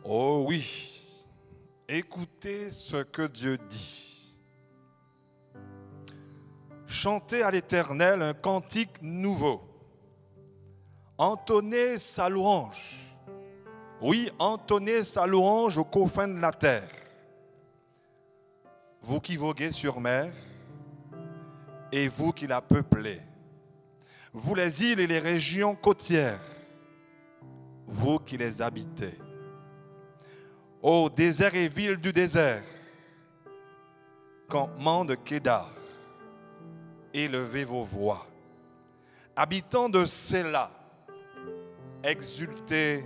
Oh oui, écoutez ce que Dieu dit. Chantez à l'Éternel un cantique nouveau. Entonnez sa louange. Oui, entonnez sa louange aux confins de la terre. Vous qui voguez sur mer, et vous qui la peuplez. Vous les îles et les régions côtières, vous qui les habitez. Ô déserts et villes du désert, campement de Kédar, élevez vos voix. Habitants de Séla, exultez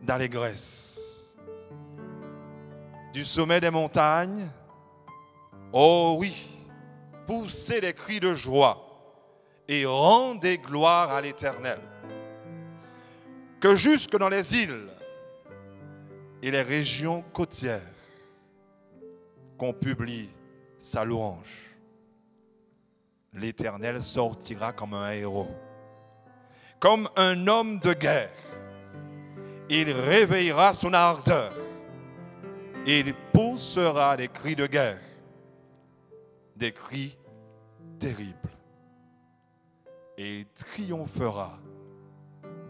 d'allégresse. Du sommet des montagnes, oh oui, poussez des cris de joie et rendez gloire à l'Éternel. Que jusque dans les îles et les régions côtières, qu'on publie sa louange. L'Éternel sortira comme un héros, comme un homme de guerre. Il réveillera son ardeur et il poussera des cris de guerre, des cris terribles. Et il triomphera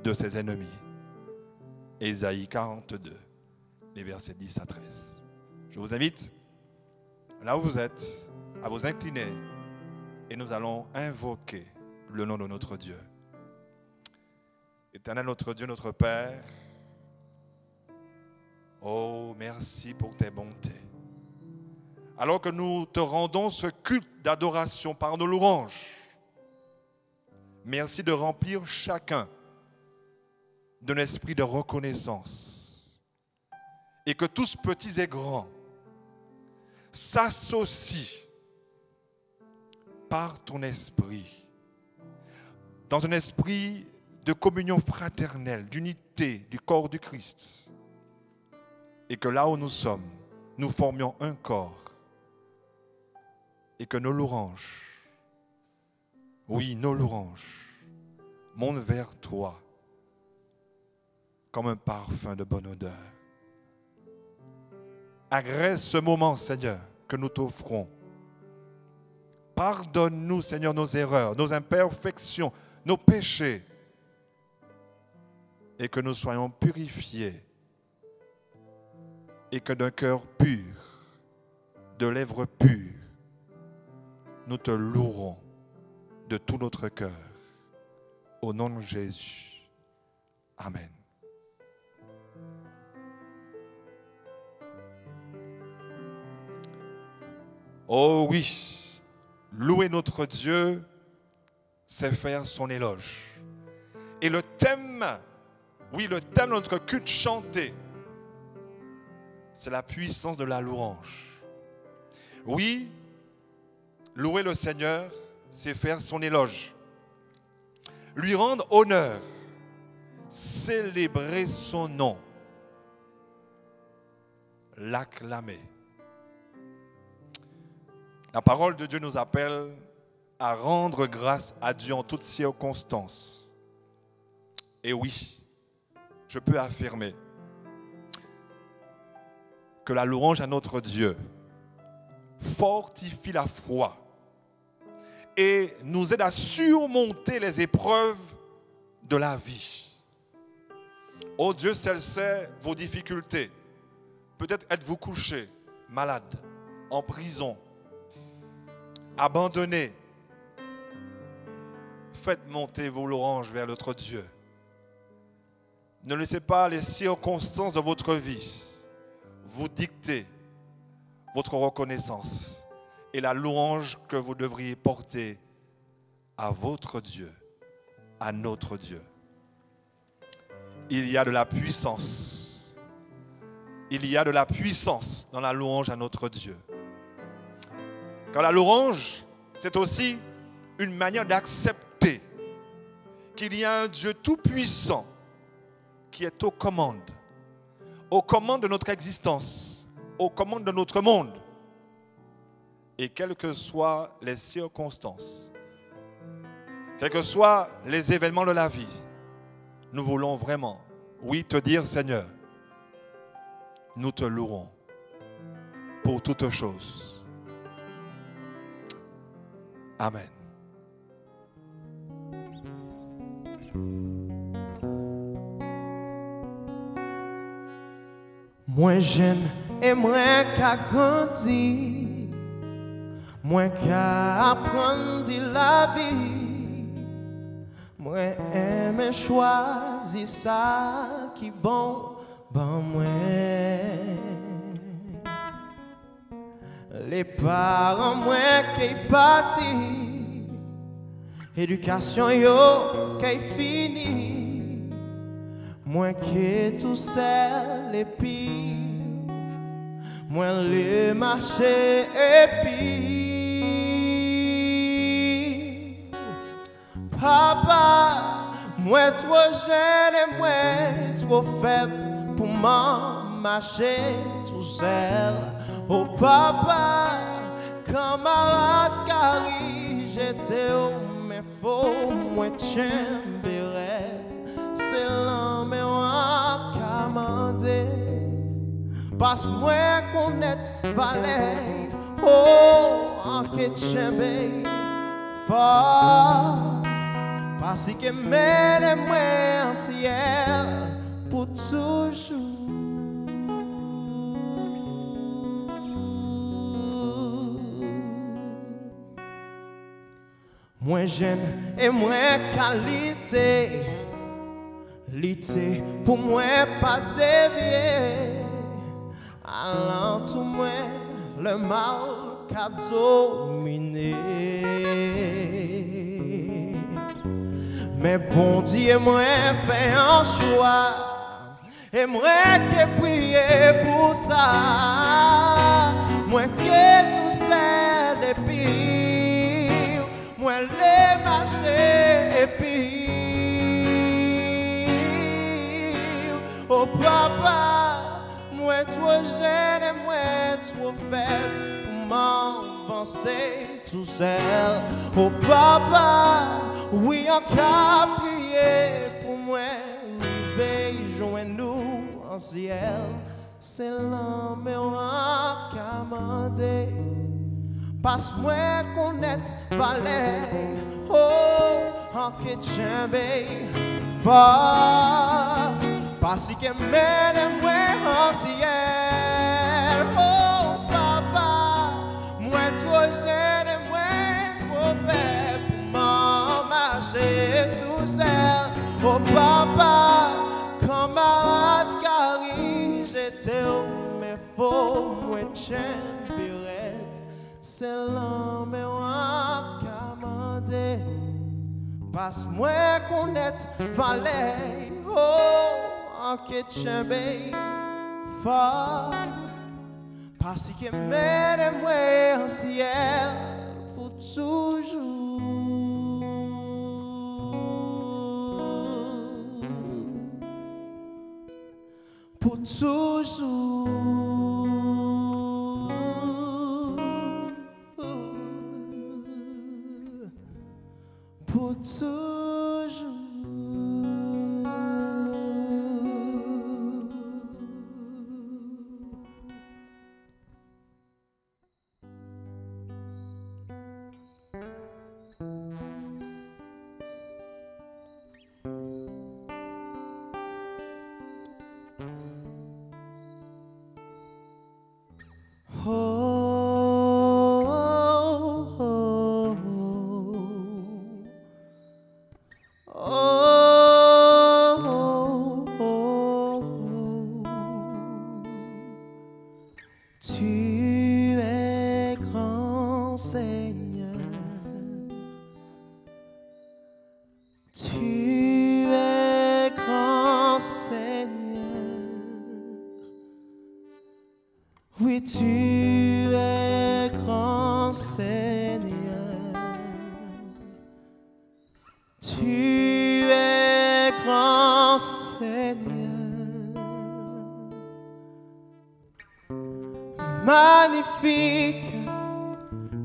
de ses ennemis. Ésaïe 42, les versets 10 à 13. Je vous invite, là où vous êtes, à vous incliner et nous allons invoquer le nom de notre Dieu. Éternel notre Dieu, notre Père, oh, merci pour tes bontés. Alors que nous te rendons ce culte d'adoration par nos louanges, merci de remplir chacun d'un esprit de reconnaissance et que tous petits et grands s'associent par ton esprit dans un esprit de communion fraternelle, d'unité du corps du Christ, et que là où nous sommes, nous formions un corps et que nos louanges, oui, nos louanges, montent vers toi comme un parfum de bonne odeur. Agresse ce moment, Seigneur, que nous t'offrons. Pardonne-nous, Seigneur, nos erreurs, nos imperfections, nos péchés, et que nous soyons purifiés, et que d'un cœur pur, de lèvres pures, nous te louerons de tout notre cœur. Au nom de Jésus. Amen. Oh oui, louer notre Dieu, c'est faire son éloge. Et le thème, oui, le thème de notre culte chanté, c'est la puissance de la louange. Oui, louer le Seigneur, c'est faire son éloge. Lui rendre honneur, célébrer son nom, l'acclamer. La parole de Dieu nous appelle à rendre grâce à Dieu en toutes circonstances. Et oui, je peux affirmer que la louange à notre Dieu fortifie la foi et nous aide à surmonter les épreuves de la vie. Oh Dieu, seul sait vos difficultés. Peut-être êtes-vous couché, malade, en prison, abandonné. Faites monter vos louanges vers notre Dieu. Ne laissez pas les circonstances de votre vie vous dicter votre reconnaissance et la louange que vous devriez porter à votre Dieu, à notre Dieu. Il y a de la puissance. Il y a de la puissance dans la louange à notre Dieu. Car la louange, c'est aussi une manière d'accepter qu'il y a un Dieu tout-puissant qui est aux commandes de notre existence, aux commandes de notre monde. Et quelles que soient les circonstances, quels que soient les événements de la vie, nous voulons vraiment, oui, te dire, Seigneur, nous te louerons pour toutes choses. Amen. Moins jeune et moins qu'à grandir, moins qu'à apprendre la vie, moins aimer choisir ça qui bon, moi. Les parents moins qui partis, éducation yo qui fini, moins que tout seul et pire, moins les marchés et pire. Papa, moi trop jeune et moi trop faible pour m'en marcher tout seul. Oh papa, camarade Carrie, j'étais au mais faux, moi chambérette, c'est l'homme qu'à mandé. Passe moi connaître valet, oh en quête chambé, fort, parce que mène moi en ciel pour toujours. Moins jeune et moins qualité, l'été pour moi pas dévier. Allant tout moi le mal qu'a dominé. Mais bon Dieu moi fait un choix et moi qui prier pour ça. Moi qui tout ça depuis. Moi les marchés et pire. Oh papa, moi trop jeune et moi trop faible pour m'avancer tout seul. Oh papa, oui encore prier pour moi, arriver joindre nous en ciel. C'est l'homme qui a mandé. Passe-moi connaître valet, oh, en que chambé, fort, parce que mène-moi en ciel, oh, papa, moi trop jeune et moi trop faible pour m'en marcher tout seul, oh, papa, camarade Carrie, j'étais au mais faux, moi chambérette. C'est l'homme qui a mandé. Passe-moi connaître valet, oh, en quête chambé, fort, parce que mène-moi en ciel pour toujours. Pour toujours. Pour toujours. Tu es grand Seigneur, tu es grand Seigneur, oui tu es grand Seigneur, tu es grand Seigneur. Magnifique,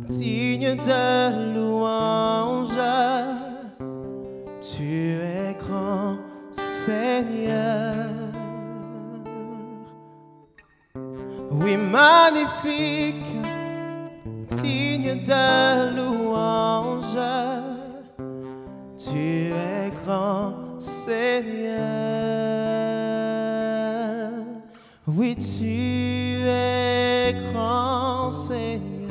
digne de louange, tu es grand Seigneur. oui magnifique, digne de louange. Tu es grand Seigneur, oui tu es grand Seigneur,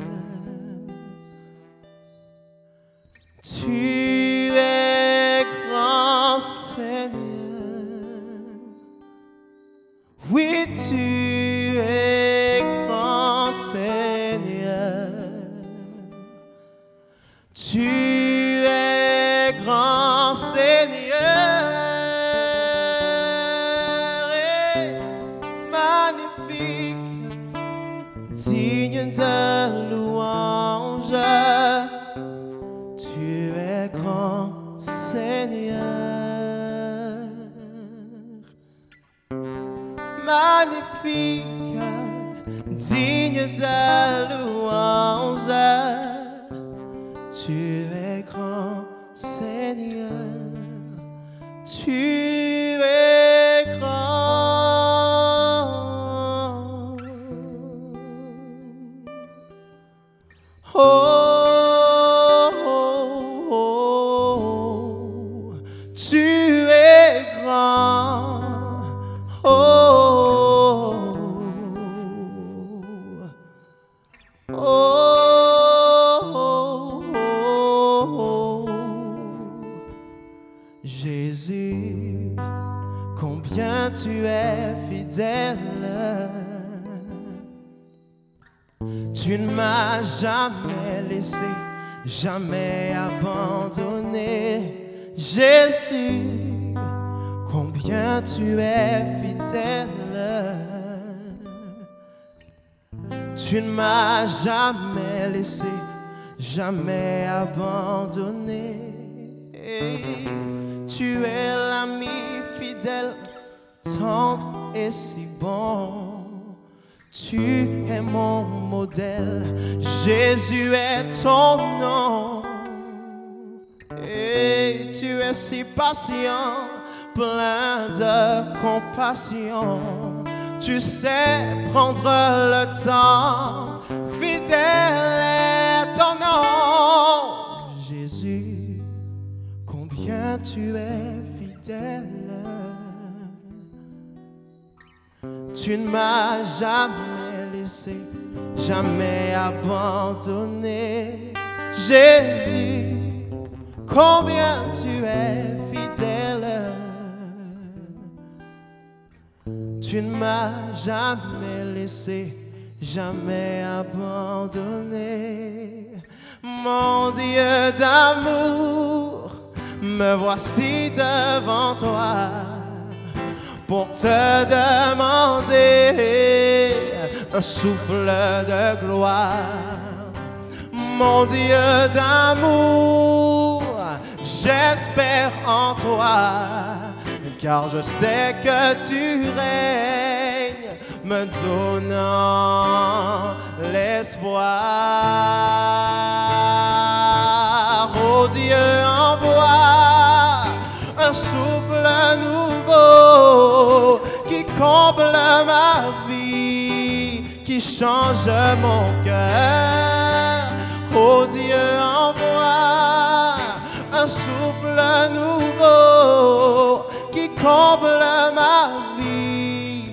tu es grand Seigneur, oui tu es grand Seigneur, tu es grand Seigneur et magnifique, digne de louange. Tu es grand Seigneur, magnifique, digne de louange. Tu es grand Seigneur, tu es grand. Oh, oh, oh, tu es grand. Oh, oh, oh, oh. Jésus, combien tu es fidèle. Tu ne m'as jamais laissé, jamais abandonné. Jésus, combien tu es fidèle. Tu ne m'as jamais laissé, jamais abandonné. Tu es l'ami fidèle, tendre et si bon. Tu es mon modèle, Jésus est ton nom. Et tu es si patient, plein de compassion. Tu sais prendre le temps, fidèle est ton nom. Jésus, combien tu es fidèle. Tu ne m'as jamais laissé, jamais abandonné. Jésus, combien tu es fidèle. Tu ne m'as jamais laissé, jamais abandonné. Mon Dieu d'amour, me voici devant toi pour te demander un souffle de gloire. Mon Dieu d'amour, j'espère en toi, car je sais que tu règnes, me donnant l'espoir. Oh Dieu, envoie un souffle nouveau qui comble ma vie, qui change mon cœur. Oh Dieu, envoie un souffle nouveau qui comble ma vie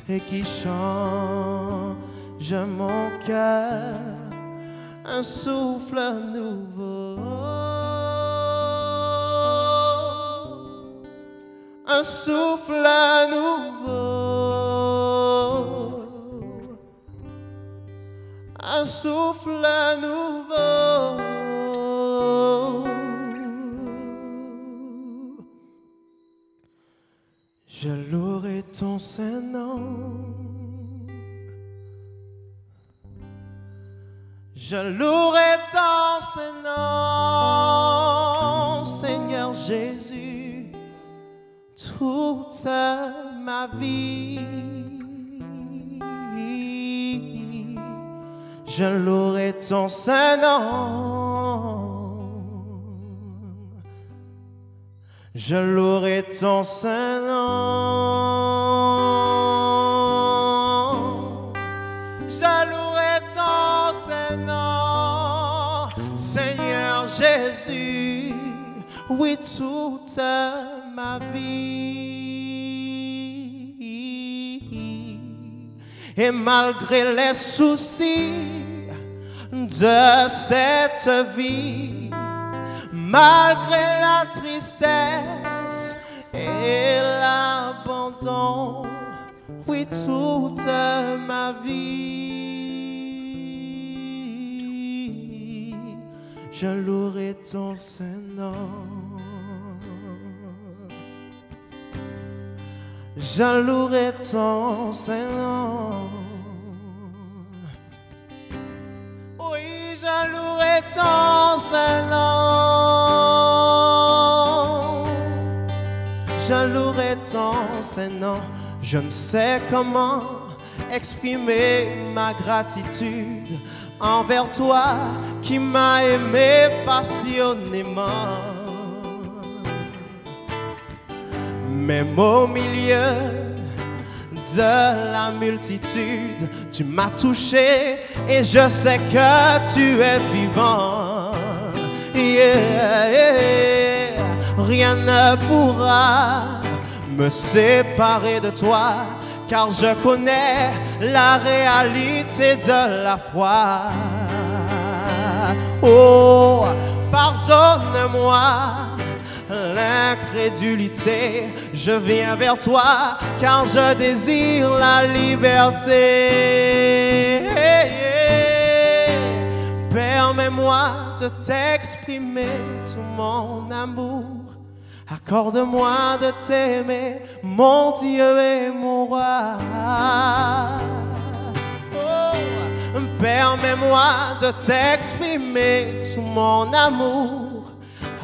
et qui change mon cœur. Un souffle nouveau, un souffle nouveau, un souffle nouveau. Je louerai ton Saint-Nom, je louerai ton Saint-Nom, Seigneur Jésus, toute ma vie. Je louerai ton Saint-Nom, je louerai ton Saint-Nom. oui, toute ma vie. Et malgré les soucis de cette vie, malgré la tristesse et l'abandon, oui, toute ma vie, je louerai ton Saint-Nom. Je louerai ton Saint-Nom. Oui, je louerai ton Saint-Nom. Je louerai ton Saint-Nom. Je ne sais comment exprimer ma gratitude envers toi qui m'as aimé passionnément. Même au milieu de la multitude, tu m'as touché et je sais que tu es vivant. Yeah, yeah. Rien ne pourra me séparer de toi, car je connais la réalité de la foi. Oh, pardonne-moi l'incrédulité, je viens vers toi car je désire la liberté. Permets-moi de t'exprimer tout mon amour. Accorde-moi de t'aimer, mon Dieu et mon roi. Oh, permets-moi de t'exprimer tout mon amour.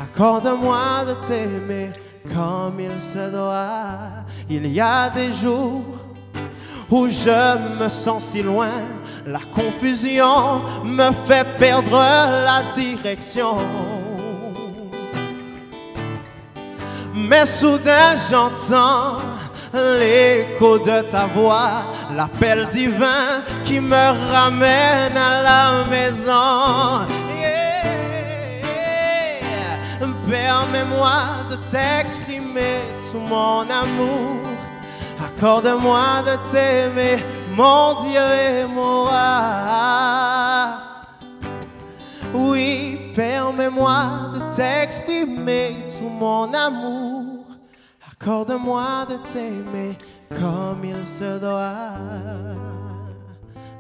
Accorde-moi de t'aimer comme il se doit. Il y a des jours où je me sens si loin, la confusion me fait perdre la direction. Mais soudain j'entends l'écho de ta voix, l'appel divin qui me ramène à la maison. Permets-moi de t'exprimer tout mon amour. Accorde-moi de t'aimer, mon Dieu et mon roi. Oui, permets-moi de t'exprimer tout mon amour. Accorde-moi de t'aimer comme il se doit.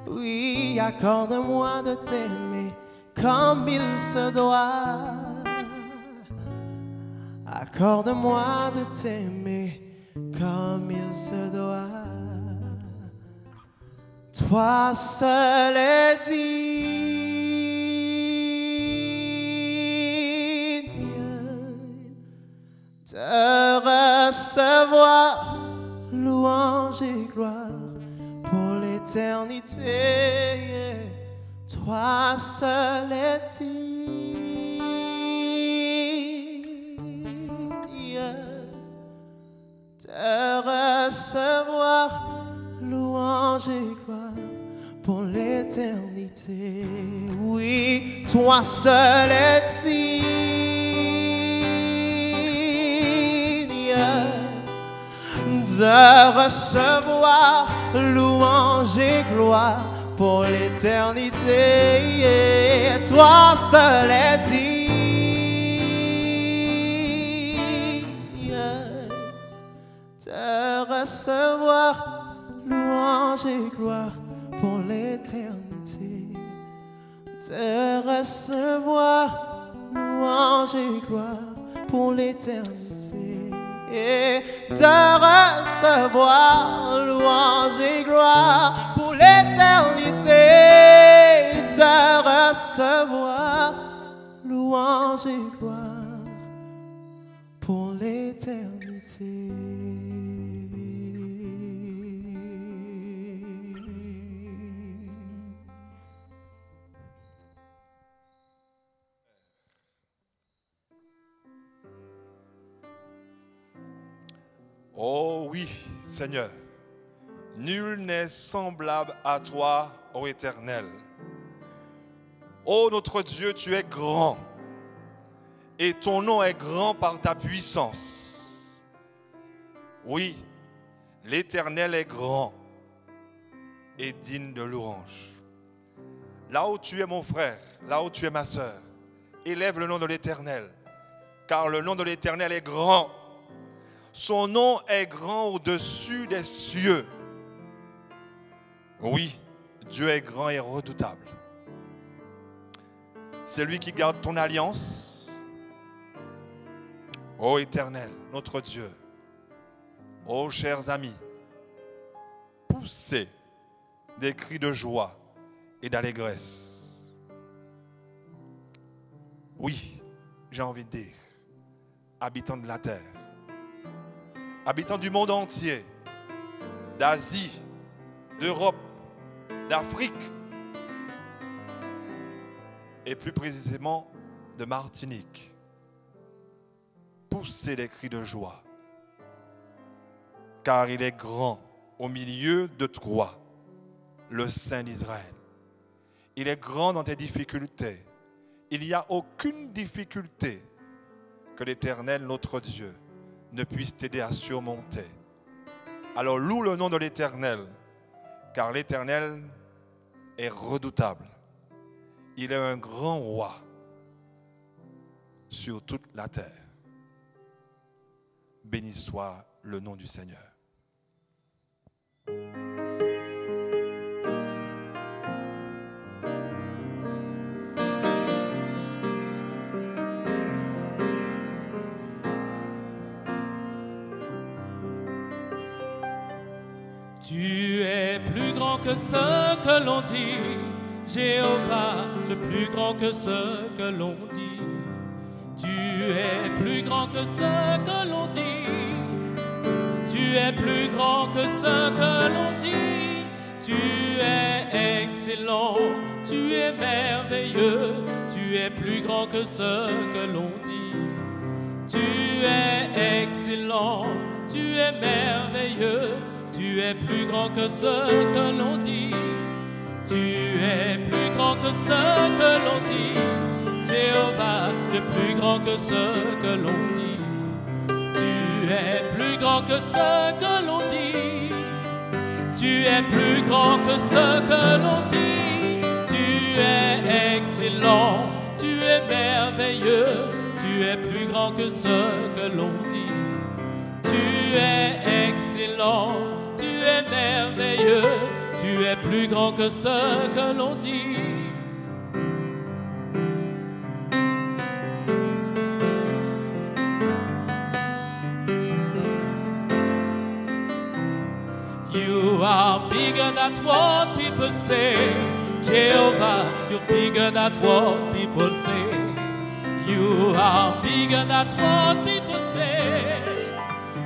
Oui, accorde-moi de t'aimer comme il se doit. Accorde-moi de t'aimer comme il se doit. Toi seul est digne de recevoir louange et gloire pour l'éternité. Toi seul est digne de recevoir louange et gloire pour l'éternité. Oui, toi seul es digne de recevoir louange et gloire pour l'éternité. Toi seul es digne de recevoir louange et gloire pour l'éternité. De recevoir louange et gloire pour l'éternité. Et de recevoir louange et gloire pour l'éternité. De recevoir louange et gloire pour l'éternité. Oh oui, Seigneur, nul n'est semblable à toi, ô Éternel. Ô notre Dieu, tu es grand Et ton nom est grand par ta puissance. Oui, l'Éternel est grand et digne de louange. Là où tu es mon frère, là où tu es ma sœur, élève le nom de l'Éternel, car le nom de l'Éternel est grand. Son nom est grand au-dessus des cieux. Oui, Dieu est grand et redoutable. C'est lui qui garde ton alliance. Ô Éternel, notre Dieu, ô chers amis, poussez des cris de joie et d'allégresse. Oui, j'ai envie de dire, habitants de la terre, habitants du monde entier, d'Asie, d'Europe, d'Afrique, et plus précisément de Martinique, poussez des cris de joie, car il est grand au milieu de toi, le Saint d'Israël. Il est grand dans tes difficultés. Il n'y a aucune difficulté que l'Éternel, notre Dieu, ne puisse t'aider à surmonter. Alors loue le nom de l'Éternel, car l'Éternel est redoutable. Il est un grand roi sur toute la terre. Béni soit le nom du Seigneur. Tu es plus grand que ce que l'on dit, Jéhovah, tu es plus grand que ce que l'on dit. Tu es plus grand que ce que l'on dit. Tu es plus grand que ce que l'on dit. Tu es excellent, tu es merveilleux. Tu es plus grand que ce que l'on dit. Tu es excellent, tu es merveilleux. Tu es plus grand que ce que l'on dit. Tu es plus grand que ce que l'on dit. Jéhovah, tu es plus grand que ce que l'on dit. Tu es plus grand que ce que l'on dit. Tu es plus grand que ce que l'on dit. Tu es excellent, tu es merveilleux. Tu es plus grand que ce que l'on dit. Tu es excellent, tu es merveilleux, tu es plus grand que ce que l'on dit. You are bigger than what people say. Jehovah, you're bigger than what people say. You are bigger than what people say.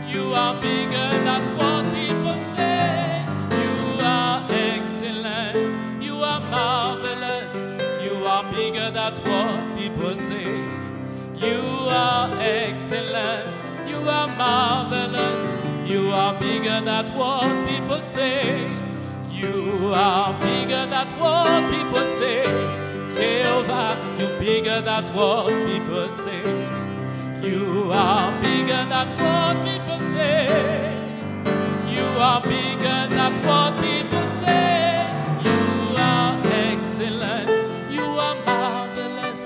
You are bigger than what people say. You are excellent. You are marvelous. You are bigger than what people say. You are excellent. You are marvelous. You are bigger than what people say. You are bigger than what people say. Jehovah, you're bigger than what people say. You are bigger than what people say. You are bigger than what people say. You are excellent. You are marvelous.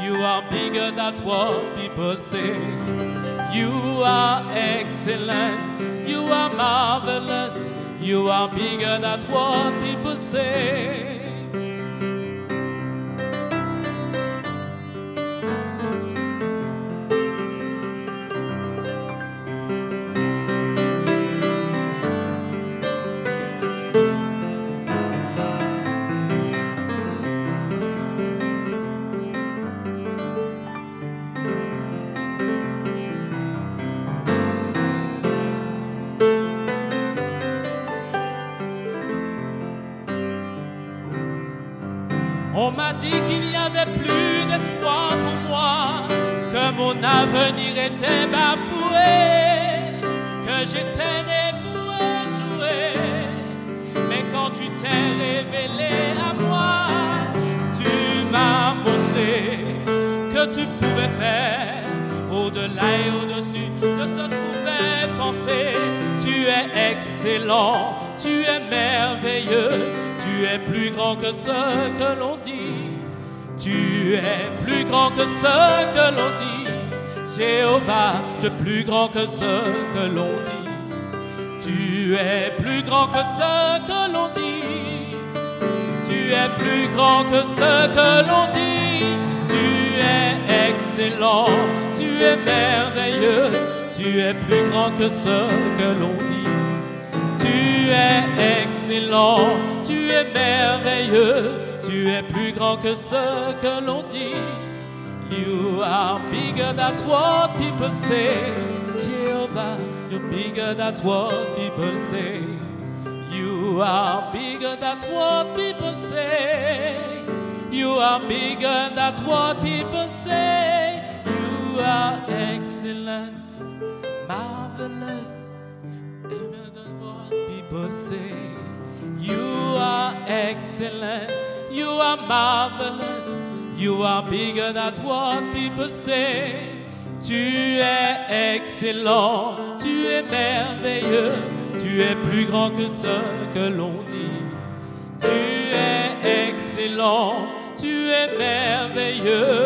You are bigger than what people say. You are excellent. You are marvelous. You are bigger than what people say. On m'a dit qu'il n'y avait plus d'espoir pour moi, que mon avenir était bafoué, que j'étais né pour échouer. Mais quand tu t'es révélé à moi, tu m'as montré que tu pouvais pouvais faire, au-delà et au-dessus de ce que je pouvais penser. Tu es excellent, tu es merveilleux, tu es plus grand que ce que l'on dit. Tu es plus grand que ce que l'on dit. Jéhovah, tu es plus grand que ce que l'on dit. Tu es plus grand que ce que l'on dit. Tu es plus grand que ce que l'on dit. Tu es excellent, tu es merveilleux, tu es plus grand que ce que l'on dit. Tu es excellent, tu es merveilleux, tu es plus grand que ce que l'on dit. You are bigger than what people say. Jehovah, you're bigger than what people say. You are bigger than what people say. You are bigger than what people say. You are excellent, marvelous, bigger than what people say. You are excellent, you are marvelous, you are bigger than what people say. Tu es excellent, tu es merveilleux, tu es plus grand que ce que l'on dit. Tu es excellent, tu es merveilleux.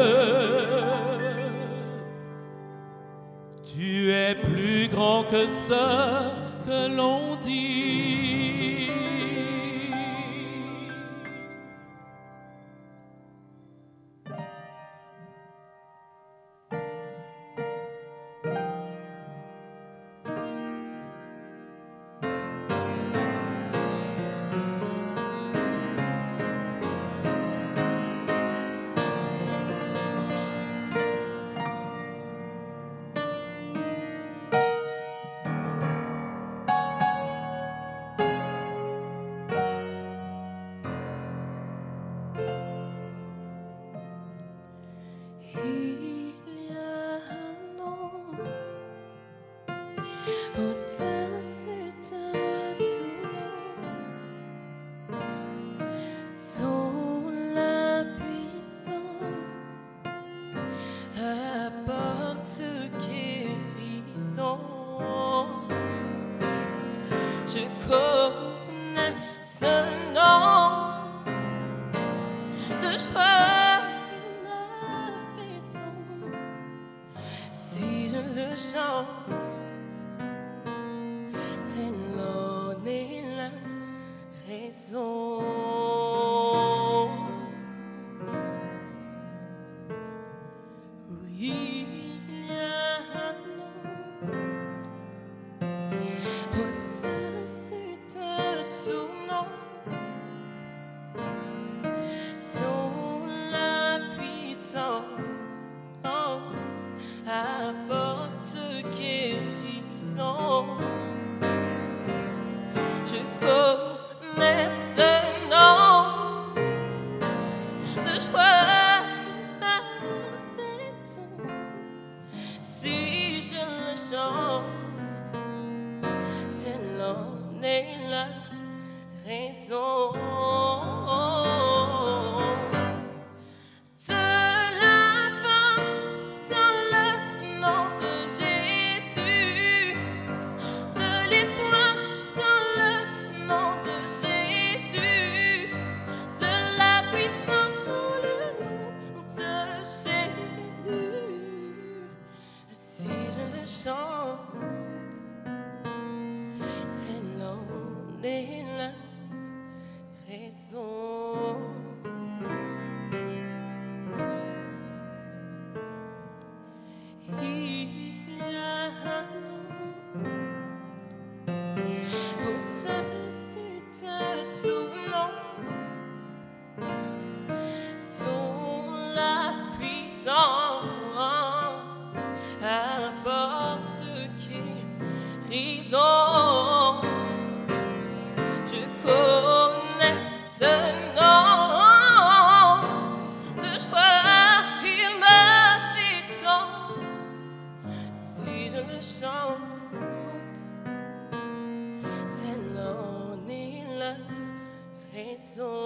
Tu es plus grand que ce que l'on dit. Je connais ce nom de joie, il m'a fait tomber. Si je le chante, tellement est la raison. Oui, il y a un nom au-dessus de tout nom, dont la puissance apporte guérison. Je connais ce nom de joie, ma fête. Si je le chante, telle en est la raison. De la force dans le nom de Jésus, de l'espoir dans le nom de Jésus, de la puissance dans le nom de Jésus. Si je le chante, telle en est la raison. Il y a un nom au-dessus de tout nom, dont la puissance apporte guérison. Je connais ce nom de joie, il me fait tant. Si je le chante, telle en est la raison.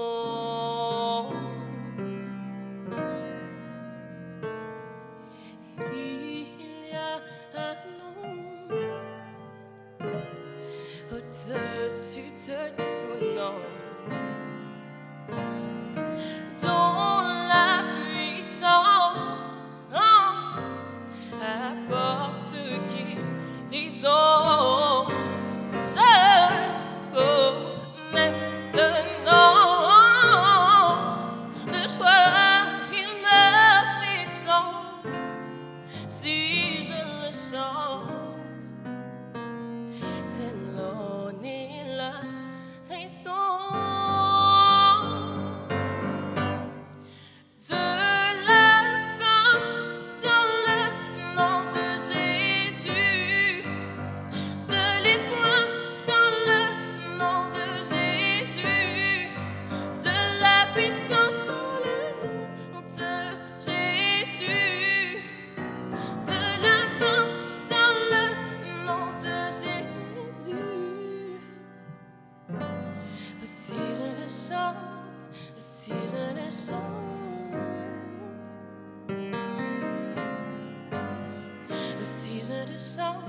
ne chante,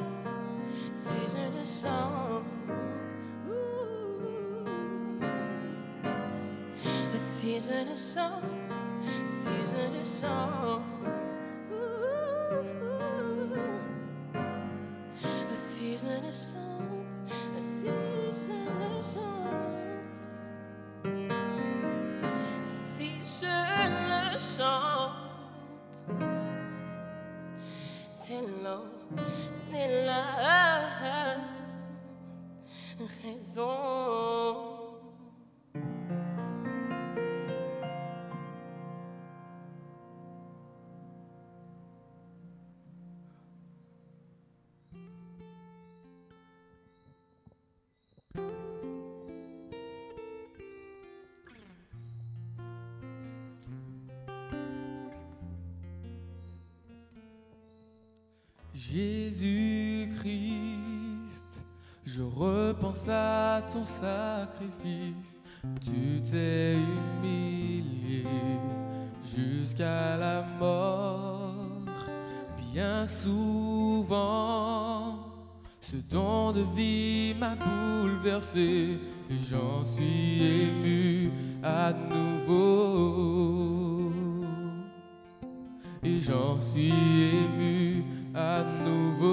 si je ne chante, si je ne chante, si je ne chante, si je ne chante, si je ne chante, si je le chante, c'est l'eau est la raison. Jésus-Christ, je repense à ton sacrifice. Tu t'es humilié jusqu'à la mort. Bien souvent, ce don de vie m'a bouleversé et j'en suis ému à nouveau. Et j'en suis ému à nouveau.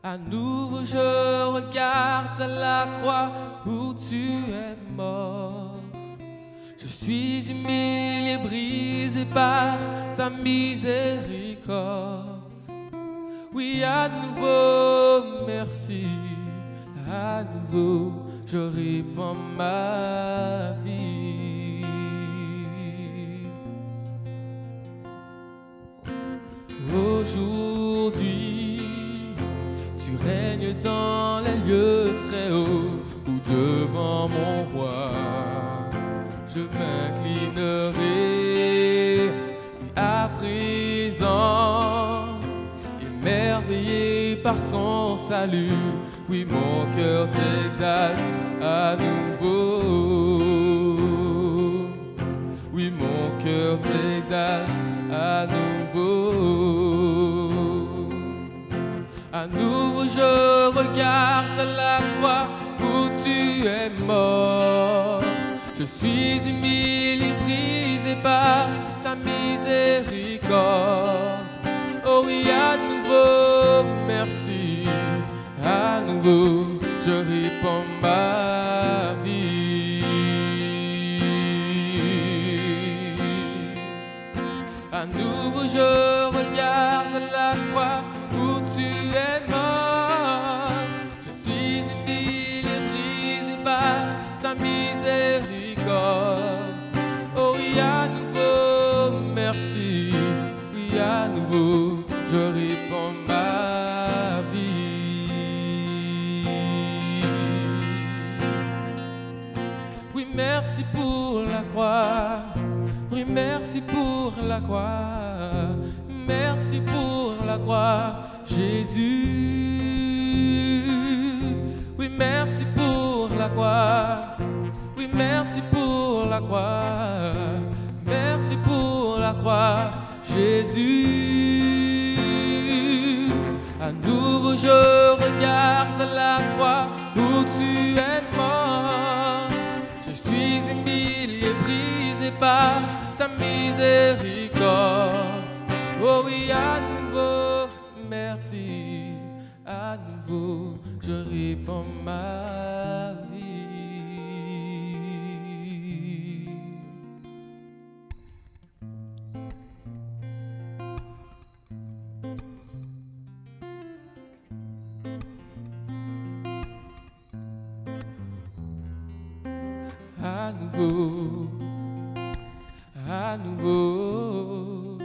À nouveau je regarde à la croix où tu es mort. Je suis humilié, brisé par ta miséricorde. Oui, à nouveau, merci. À nouveau, je répands ma vie. Aujourd'hui, tu règnes dans les lieux très hauts ou devant mon roi. Je m'inclinerai à présent, émerveillé par ton salut. Oui, mon cœur t'exalte à nouveau. Oui, mon cœur t'exalte à nouveau. À nouveau je regarde à la croix où tu es mort. Je suis humilié, brisé par ta miséricorde. Oh oui, à nouveau, merci. À nouveau, je répands ma vie. À nouveau, je regarde la croix où tu es mort. Je suis humilié, brisé par ta miséricorde. Oh oui, à nouveau, merci. Oui, à nouveau, je répands ma vie. Oui, merci pour la croix. Oui, merci pour la croix. Merci pour la croix, Jésus. Oui, merci pour la croix. Oui, merci pour la croix. Merci pour la croix, Jésus. À nouveau je regarde la croix où tu es mort. Je suis humilié, brisé par ta miséricorde. Oh oui, à nouveau, merci. À nouveau, je répands ma vie. À nouveau, à nouveau,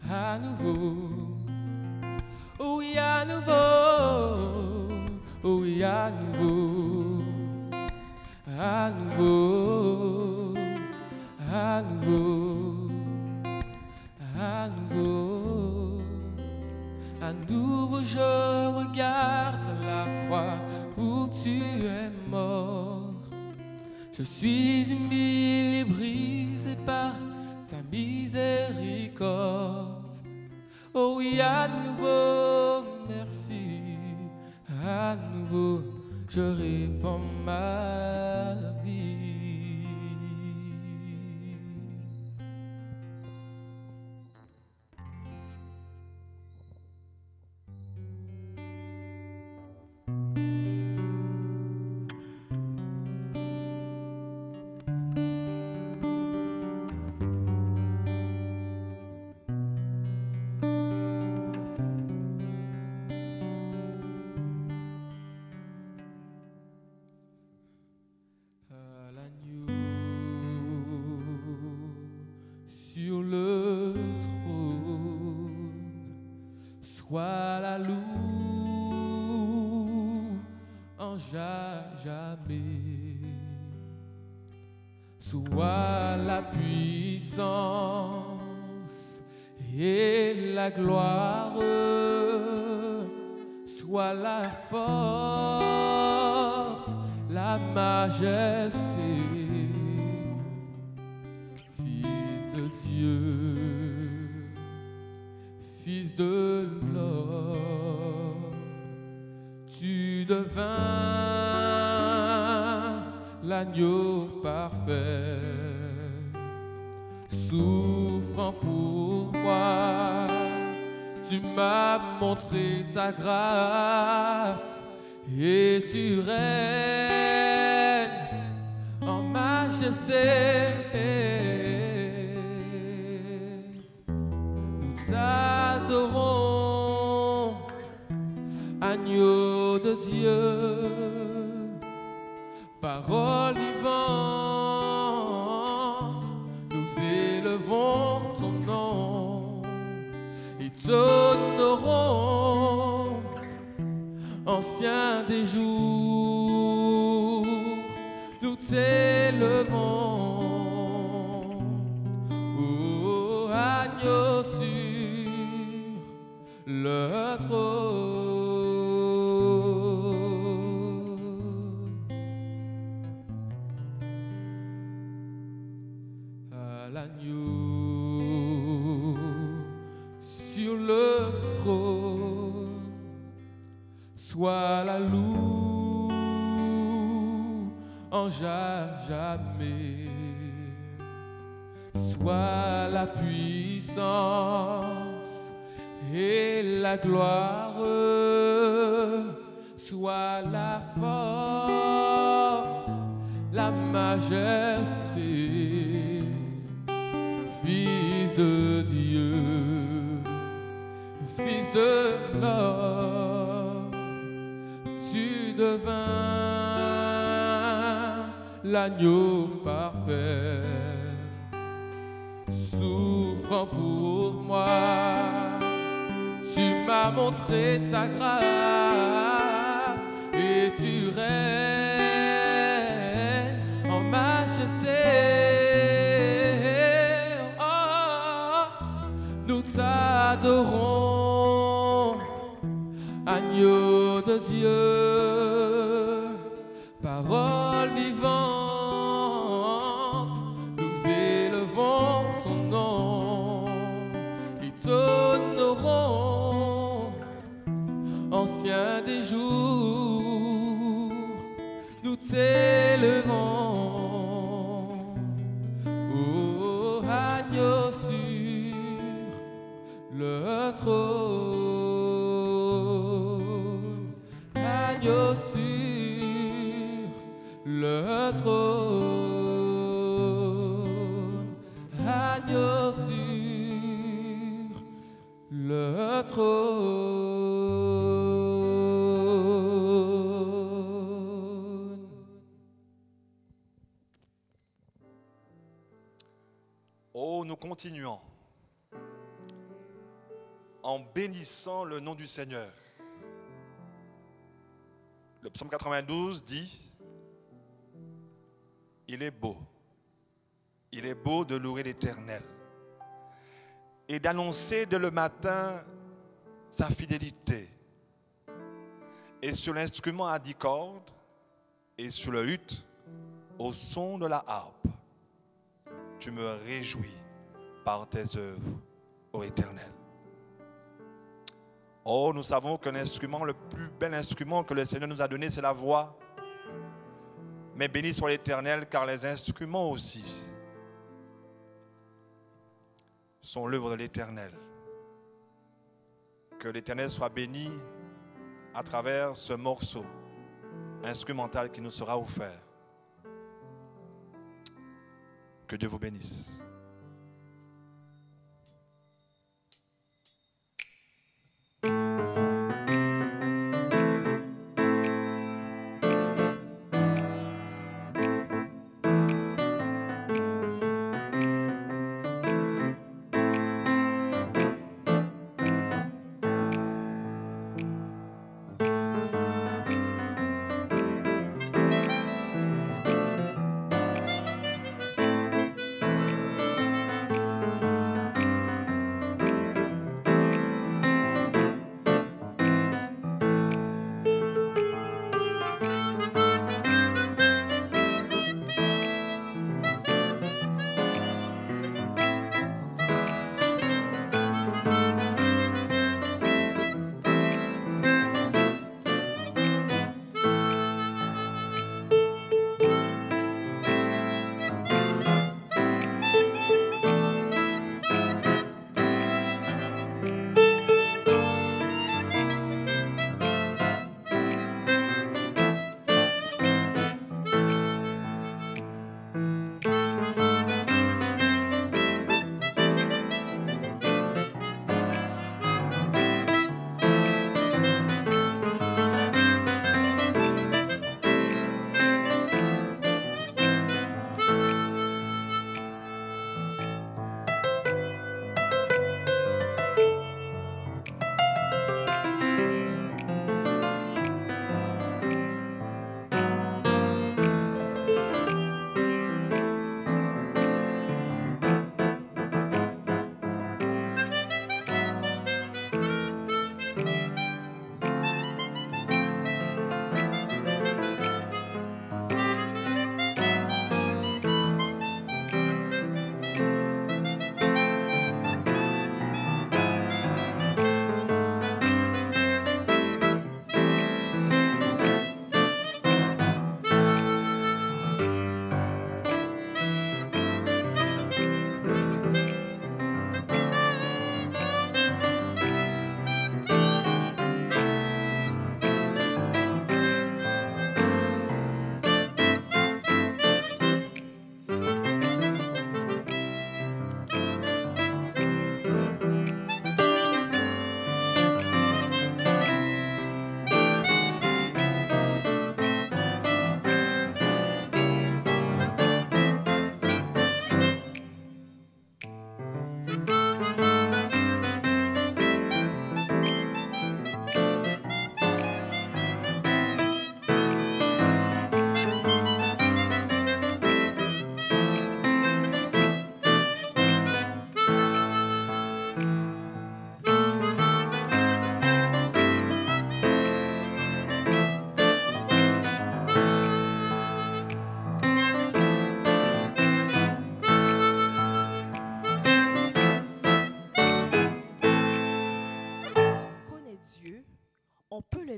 à nouveau, oh oui, à nouveau, oh oui, à nouveau, à nouveau, à nouveau, à nouveau, à nouveau, je regarde la croix où tu es mort. Je suis humilié, brisé par ta miséricorde. Oh oui, à nouveau, merci. À nouveau, je répands ma vie. À l'agneau sur le trône, sois la louange à jamais, sois la puissance et la gloire, sois la force, la majesté, Fils de Dieu, Fils de l'homme, tu devins l'agneau parfait, souffrant pour moi, tu m'as montré ta grâce et tu règnes en majesté. Nous t'adorons, agneau de Dieu, parole vivante, nous élevons ton nom et t'honorons, ancien des jours, nous t'élevons, ô agneau sur le trône. À l'agneau sur le trône, sois la louange à jamais, sois la puissance et la gloire, sois la force, la majesté, Fils de Dieu, Fils de l'homme, tu devins l'agneau parfait, souffrant pour moi, tu m'as montré ta grâce et tu règnes en majesté. Oh, nous t'adorons, agneau de Dieu, parole vivante, nous élevons ton nom et t'honorons, ancien des jours, nous t'élevons, ô agneau sur le trône, agneau sur le trône, agneau sur le trône. Oh, nous continuons en bénissant le nom du Seigneur. Le psaume 92 dit: il est beau de louer l'Éternel et d'annoncer dès le matin sa fidélité. Et sur l'instrument à 10 cordes et sur le luth au son de la harpe, tu me réjouis par tes œuvres, ô Éternel. Oh, nous savons que l'instrument, le plus bel instrument que le Seigneur nous a donné, c'est la voix. Mais béni soit l'Éternel, car les instruments aussi sont l'œuvre de l'Éternel. Que l'Éternel soit béni à travers ce morceau instrumental qui nous sera offert. Que Dieu vous bénisse.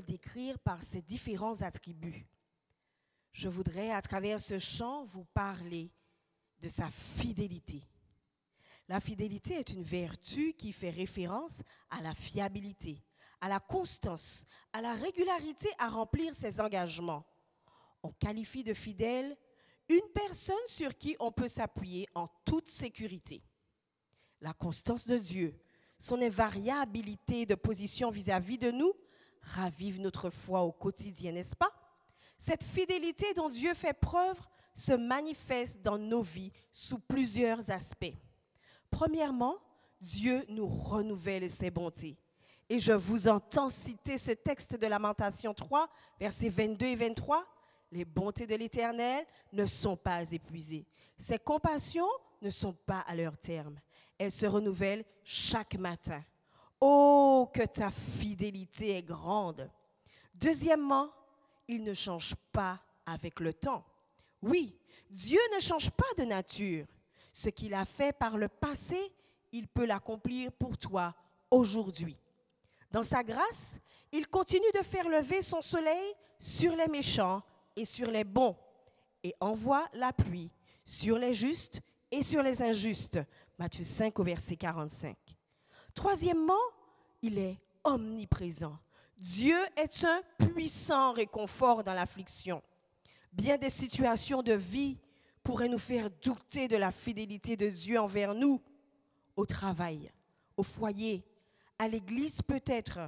décrire par ses différents attributs. Je voudrais, à travers ce chant, vous parler de sa fidélité. La fidélité est une vertu qui fait référence à la fiabilité, à la constance, à la régularité à remplir ses engagements. On qualifie de fidèle une personne sur qui on peut s'appuyer en toute sécurité. La constance de Dieu, son invariabilité de position vis-à-vis de nous, ravive notre foi au quotidien, n'est-ce pas? Cette fidélité dont Dieu fait preuve se manifeste dans nos vies sous plusieurs aspects. Premièrement, Dieu nous renouvelle ses bontés. Et je vous entends citer ce texte de Lamentation 3, versets 22 et 23. Les bontés de l'Éternel ne sont pas épuisées. Ses compassions ne sont pas à leur terme. Elles se renouvellent chaque matin. Oh, que ta fidélité est grande. Deuxièmement, il ne change pas avec le temps. Oui, Dieu ne change pas de nature. Ce qu'il a fait par le passé, il peut l'accomplir pour toi aujourd'hui. Dans sa grâce, il continue de faire lever son soleil sur les méchants et sur les bons, et envoie la pluie sur les justes et sur les injustes. Matthieu 5 au verset 45. Troisièmement, il est omniprésent. Dieu est un puissant réconfort dans l'affliction. Bien des situations de vie pourraient nous faire douter de la fidélité de Dieu envers nous, au travail, au foyer, à l'église peut-être,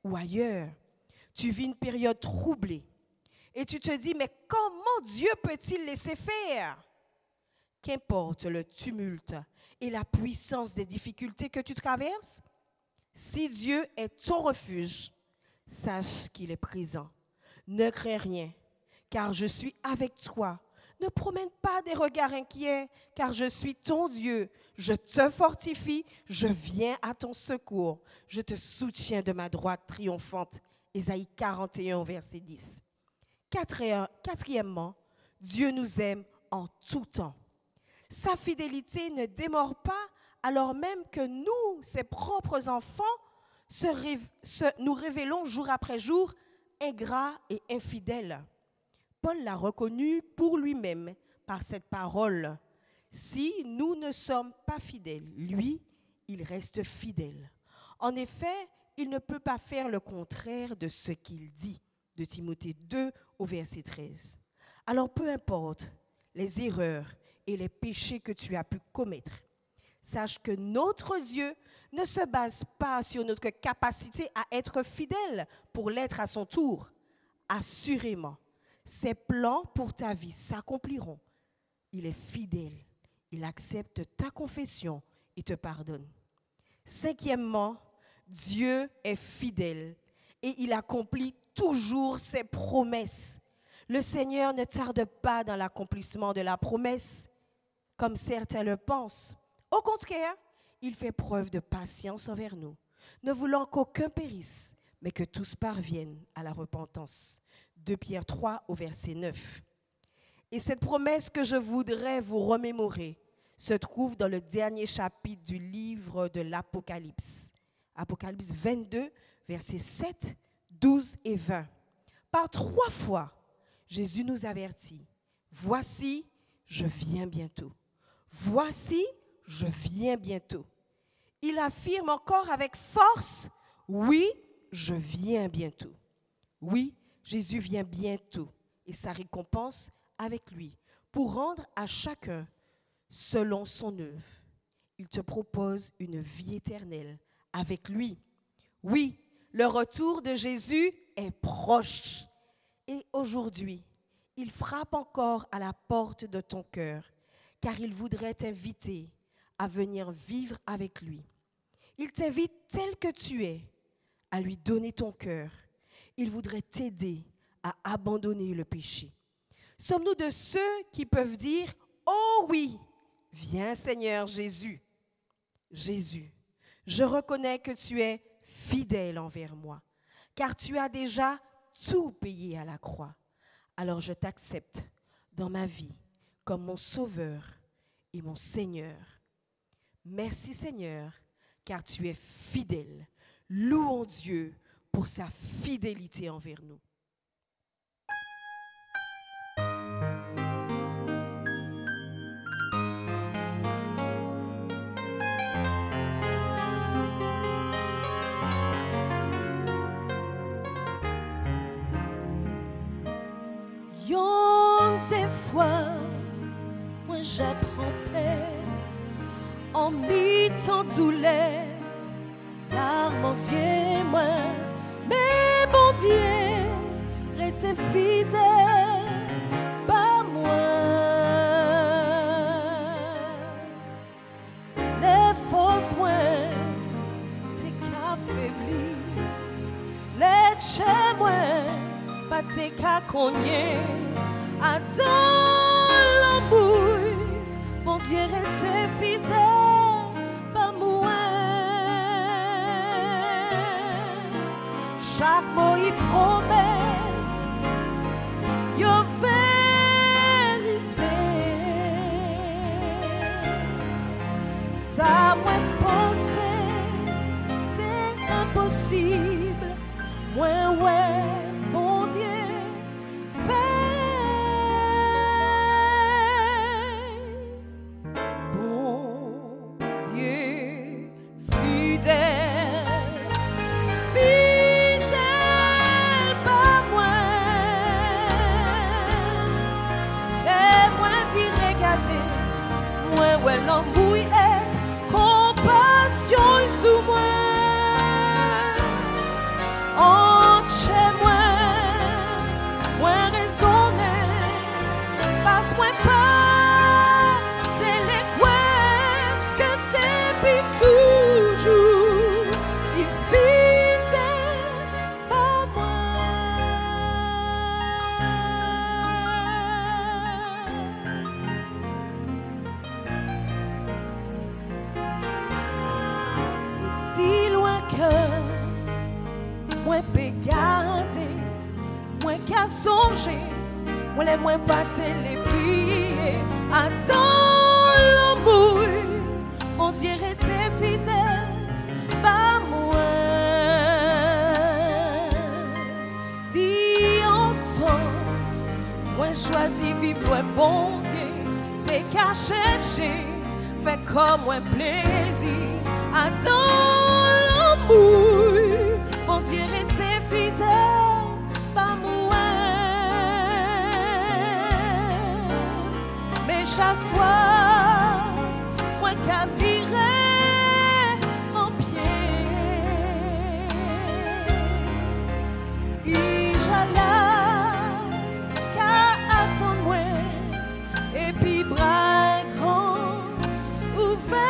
ou ailleurs. Tu vis une période troublée et tu te dis, mais comment Dieu peut-il laisser faire? Qu'importe le tumulte et la puissance des difficultés que tu traverses, si Dieu est ton refuge, sache qu'il est présent. Ne crains rien, car je suis avec toi. Ne promène pas des regards inquiets, car je suis ton Dieu. Je te fortifie, je viens à ton secours. Je te soutiens de ma droite triomphante. Ésaïe 41, verset 10. Quatrièmement, Dieu nous aime en tout temps. Sa fidélité ne démord pas, alors même que nous, ses propres enfants, nous révélons jour après jour ingrats et infidèles. Paul l'a reconnu pour lui-même par cette parole. Si nous ne sommes pas fidèles, lui, il reste fidèle. En effet, il ne peut pas faire le contraire de ce qu'il dit, de Timothée 2 au verset 13. Alors peu importe les erreurs et les péchés que tu as pu commettre, sache que notre Dieu ne se base pas sur notre capacité à être fidèle pour l'être à son tour. Assurément, ses plans pour ta vie s'accompliront. Il est fidèle. Il accepte ta confession et te pardonne. Cinquièmement, Dieu est fidèle et il accomplit toujours ses promesses. Le Seigneur ne tarde pas dans l'accomplissement de la promesse, comme certains le pensent. Au contraire, il fait preuve de patience envers nous, ne voulant qu'aucun périsse, mais que tous parviennent à la repentance. 2 Pierre 3 au verset 9. Et cette promesse que je voudrais vous remémorer se trouve dans le dernier chapitre du livre de l'Apocalypse. Apocalypse 22, versets 7, 12 et 20. Par 3 fois, Jésus nous avertit. Voici, je viens bientôt. Voici, je viens bientôt. Il affirme encore avec force, oui, je viens bientôt. Oui, Jésus vient bientôt et sa récompense avec lui pour rendre à chacun selon son œuvre. Il te propose une vie éternelle avec lui. Oui, le retour de Jésus est proche. Et aujourd'hui, il frappe encore à la porte de ton cœur, car il voudrait t'inviter à venir vivre avec lui. Il t'invite tel que tu es à lui donner ton cœur. Il voudrait t'aider à abandonner le péché. Sommes-nous de ceux qui peuvent dire « Oh oui, viens Seigneur Jésus. Jésus, je reconnais que tu es fidèle envers moi, car tu as déjà tout payé à la croix. Alors je t'accepte dans ma vie comme mon Sauveur et mon Seigneur. Merci Seigneur, car tu es fidèle. Louons Dieu pour sa fidélité envers nous. Des fois, moi j'apprends paix en mi-temps douleur, larmes aux yeux, moi, mais mon Dieu, reste fidèle, pas moi. Les forces, moi, t'es qu'affaibli, les chais, moi, pas t'es qu'à cogner. Attends l'amour, mon Dieu reste fidèle, pas moi. Chaque mot il promet, une vérité. Ça moi pensé, c'est impossible. Moi, ouais, bon Dieu, bon Dieu, fidèle, fidèle, pas moi. Les moins vie regarder, moi, ouais, l'amour est compassion sous moi. En chez moi, moi raisonner, passe-moi pas, c'est les coins que t'es puis toujours, il fidèle pas moi. Aussi loin que moi peux garder, moi qu'à songer, moi les moins pas les prier. Attends l'amour, on dirait t'es fidèle, pas moi. Dis en temps, moi choisis vivre un bon Dieu, t'es qu'à chercher, fais comme un plaisir. Attends l'amour, on dirait t'es fidèle, pas moi. Mais chaque fois, moi qu'à virer en pied, et j'allais qu'à attendre moi, et puis bras grands ouverts.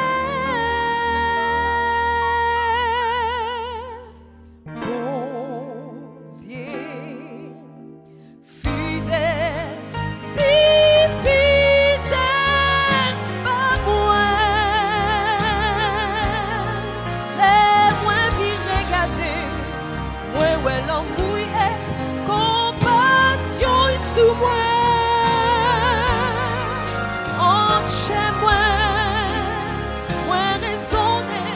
Sous moi, en chez moi, moi raisonner,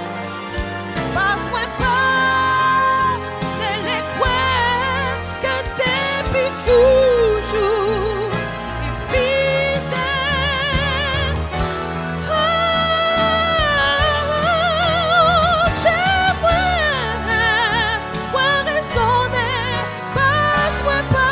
passe-moi pas, c'est les coins que t'es puis toujours, et fidèle. Oh, chez moi, moi raisonner, passe-moi pas.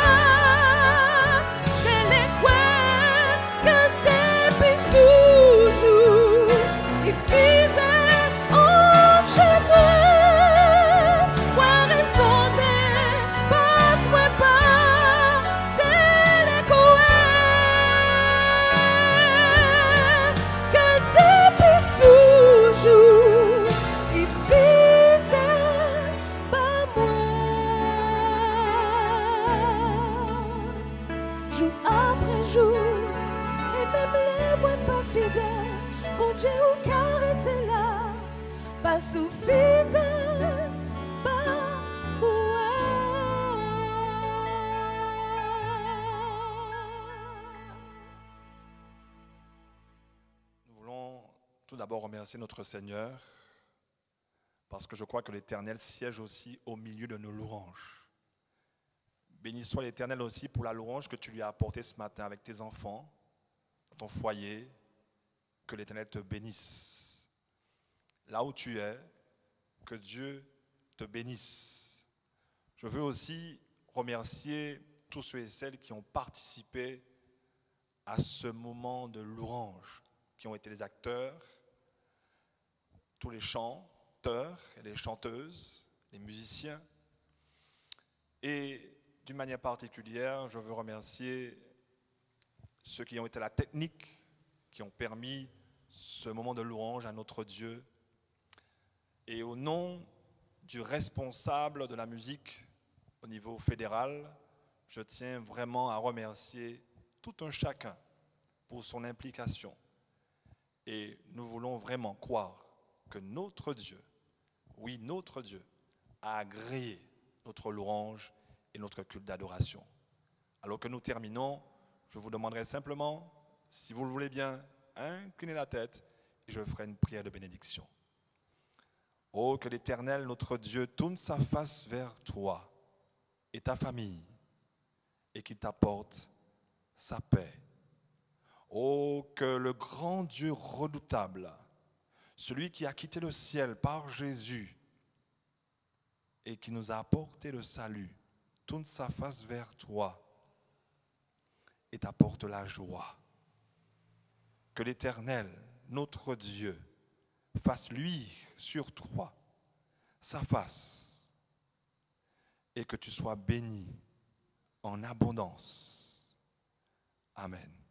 Jour après jour, et même les moins pas fidèles, bon Dieu ou car était là, pas sous fidèle, pas moi. Nous voulons tout d'abord remercier notre Seigneur parce que je crois que l'Éternel siège aussi au milieu de nos louanges. Béni soit l'Éternel aussi pour la louange que tu lui as apportée ce matin avec tes enfants, dans ton foyer. Que l'Éternel te bénisse. Là où tu es, que Dieu te bénisse. Je veux aussi remercier tous ceux et celles qui ont participé à ce moment de louange, qui ont été les acteurs, tous les chanteurs et les chanteuses, les musiciens. Et d'une manière particulière, je veux remercier ceux qui ont été à la technique, qui ont permis ce moment de louange à notre Dieu. Et au nom du responsable de la musique au niveau fédéral, je tiens vraiment à remercier tout un chacun pour son implication. Et nous voulons vraiment croire que notre Dieu, oui, notre Dieu, a agréé notre louange et notre culte d'adoration. Alors que nous terminons, je vous demanderai simplement, si vous le voulez bien, inclinez la tête et je ferai une prière de bénédiction. Oh, que l'Éternel, notre Dieu, tourne sa face vers toi et ta famille et qu'il t'apporte sa paix. Oh, que le grand Dieu redoutable, celui qui a quitté le ciel par Jésus et qui nous a apporté le salut, tourne sa face vers toi et t'apporte la joie. Que l'Éternel, notre Dieu, fasse luire sur toi sa face et que tu sois béni en abondance. Amen.